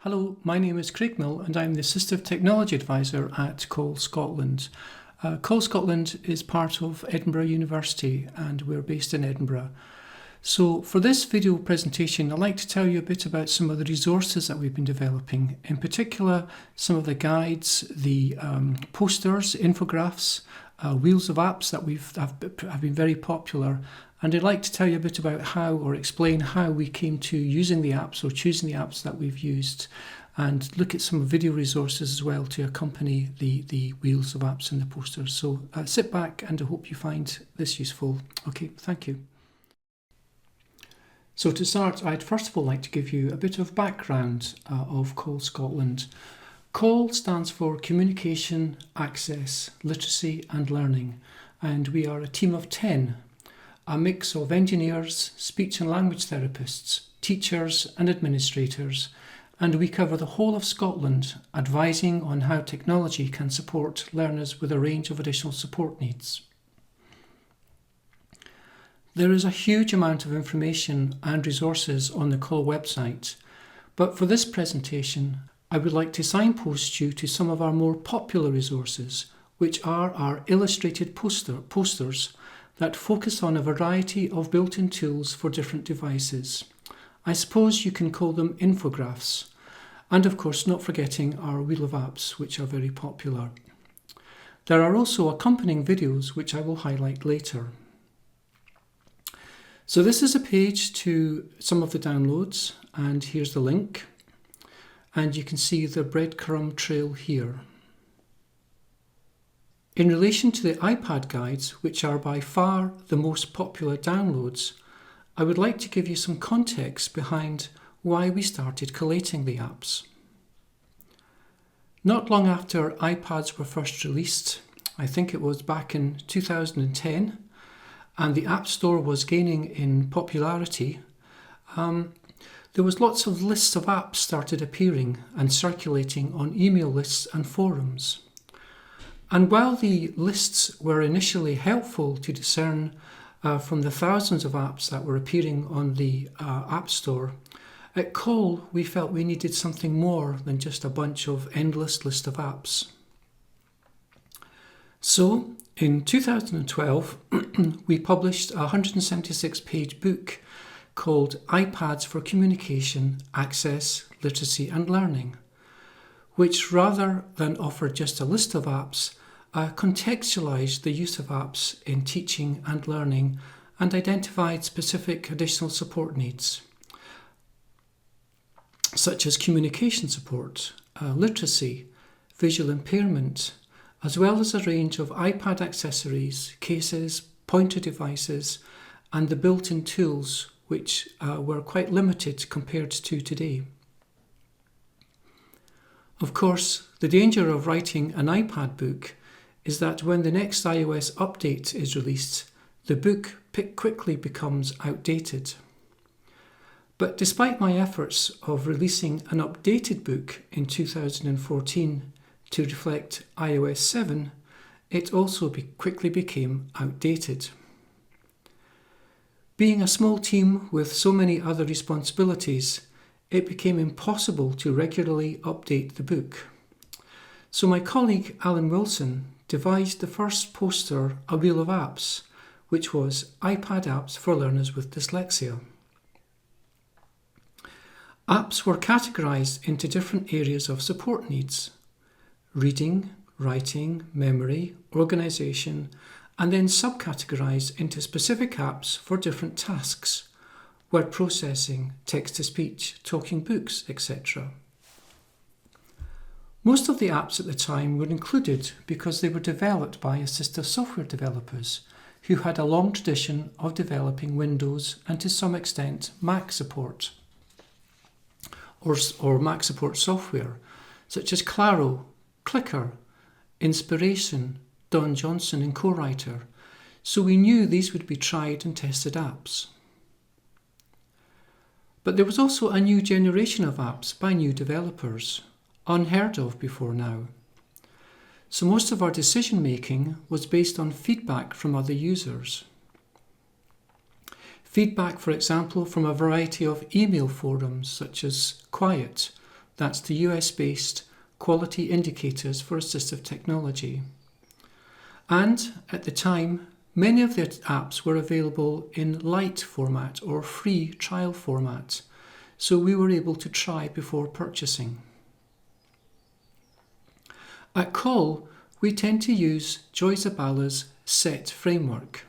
Hello, my name is Craig Mill and I'm the Assistive Technology Advisor at Call Scotland. Call Scotland is part of Edinburgh University and we're based in Edinburgh. So for this video presentation, I'd like to tell you a bit about some of the resources that we've been developing, in particular some of the guides, the posters, infographics, wheels of apps that have been very popular. And I'd like to tell you a bit about how, or explain how we came to using the apps or choosing the apps that we've used, and look at some video resources as well to accompany the wheels of apps and the posters. So sit back and I hope you find this useful. Okay, thank you. So to start, I'd first of all like to give you a bit of background of Call Scotland. CALL stands for Communication, Access, Literacy and Learning, and we are a team of 10. A mix of engineers, speech and language therapists, teachers and administrators, and we cover the whole of Scotland, advising on how technology can support learners with a range of additional support needs. There is a huge amount of information and resources on the CALL website, but for this presentation, I would like to signpost you to some of our more popular resources, which are our illustrated posters that focus on a variety of built-in tools for different devices. I suppose you can call them infographics. And of course, not forgetting our wheel of apps, which are very popular. There are also accompanying videos, which I will highlight later. So this is a page to some of the downloads, and here's the link. And you can see the breadcrumb trail here. In relation to the iPad guides, which are by far the most popular downloads, I would like to give you some context behind why we started collating the apps. Not long after iPads were first released, I think it was back in 2010, and the App Store was gaining in popularity, there was lots of lists of apps started appearing and circulating on email lists and forums. And while the lists were initially helpful to discern from the thousands of apps that were appearing on the App Store, at Call we felt we needed something more than just a bunch of endless list of apps. So in 2012, we published a 176-page book called iPads for Communication, Access, Literacy and Learning, which rather than offer just a list of apps, contextualised the use of apps in teaching and learning and identified specific additional support needs, such as communication support, literacy, visual impairment, as well as a range of iPad accessories, cases, pointer devices, and the built-in tools, which were quite limited compared to today. Of course, the danger of writing an iPad book is that when the next iOS update is released, the book quickly becomes outdated. But despite my efforts of releasing an updated book in 2014 to reflect iOS 7, it also quickly became outdated. Being a small team with so many other responsibilities, it became impossible to regularly update the book. So my colleague Alan Wilson devised the first poster, A Wheel of Apps, which was iPad apps for learners with dyslexia. Apps were categorised into different areas of support needs: reading, writing, memory, organisation, and then subcategorised into specific apps for different tasks: word processing, text-to-speech, talking books, etc. Most of the apps at the time were included because they were developed by assistive software developers who had a long tradition of developing Windows and to some extent Mac support or Mac support software such as Claro, Clicker, Inspiration, Don Johnson and Co-Writer, so we knew these would be tried and tested apps. But there was also a new generation of apps by new developers, unheard of before now. So most of our decision making was based on feedback from other users. Feedback, for example, from a variety of email forums such as Quiet, That's the US-based Quality Indicators for Assistive Technology. And at the time, many of their apps were available in light format or free trial format, so we were able to try before purchasing. At Call, we tend to use Joy Zabala's SET framework.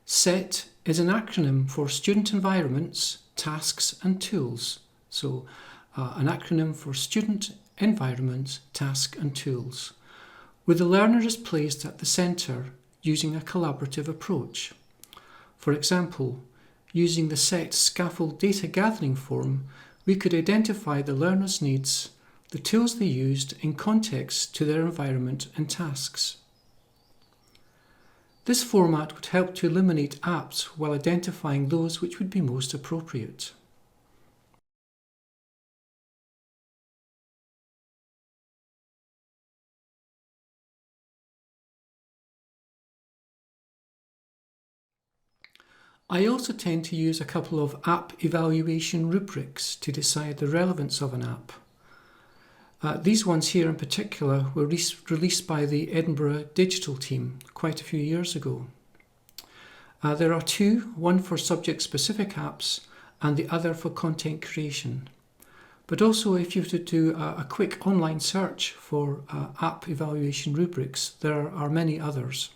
SET is an acronym for Student Environments, Tasks and Tools. So an acronym for Student Environment, Task and Tools, where the learner is placed at the centre using a collaborative approach. For example, using the SET scaffold data gathering form, we could identify the learner's needs, the tools they used in context to their environment and tasks. This format would help to eliminate apps while identifying those which would be most appropriate. I also tend to use a couple of app evaluation rubrics to decide the relevance of an app. These ones here in particular were released by the Edinburgh digital team quite a few years ago. There are two, one for subject-specific apps and the other for content creation. But also if you were to do a quick online search for app evaluation rubrics, there are many others.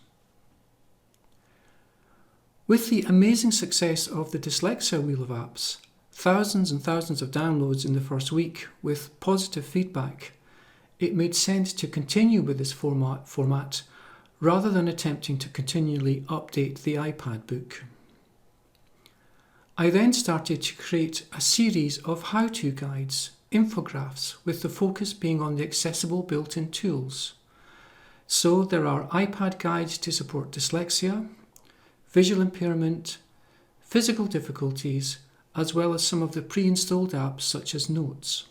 With the amazing success of the Dyslexia Wheel of Apps, thousands and thousands of downloads in the first week with positive feedback, it made sense to continue with this format rather than attempting to continually update the iPad book. I then started to create a series of how-to guides, infographics, with the focus being on the accessible built-in tools. So there are iPad guides to support dyslexia, visual impairment, physical difficulties, as well as some of the pre-installed apps such as Notes.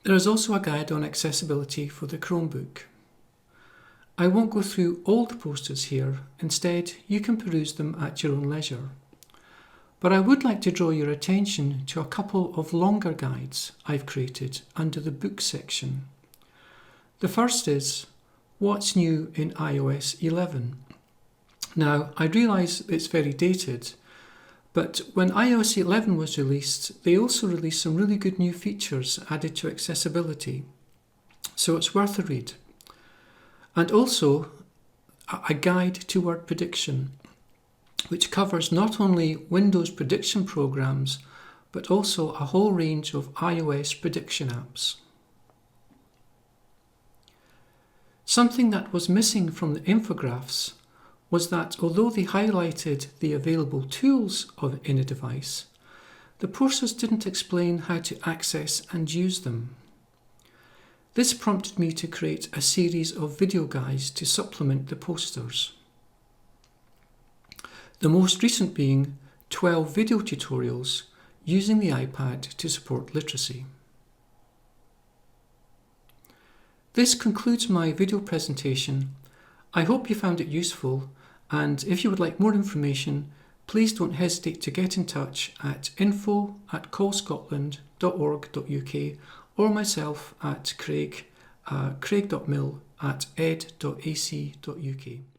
There is also a guide on accessibility for the Chromebook. I won't go through all the posters here, instead you can peruse them at your own leisure. But I would like to draw your attention to a couple of longer guides I've created under the book section. The first is What's New in iOS 11? Now, I realise it's very dated, but when iOS 11 was released, they also released some really good new features added to accessibility, so it's worth a read. And also a guide to word prediction, which covers not only Windows prediction programs, but also a whole range of iOS prediction apps. Something that was missing from the infographics was that although they highlighted the available tools in a device, the posters didn't explain how to access and use them. This prompted me to create a series of video guides to supplement the posters. The most recent being 12 video tutorials using the iPad to support literacy. This concludes my video presentation. I hope you found it useful, and if you would like more information, please don't hesitate to get in touch at info@callscotland.org.uk or myself at craig.mill@ed.ac.uk.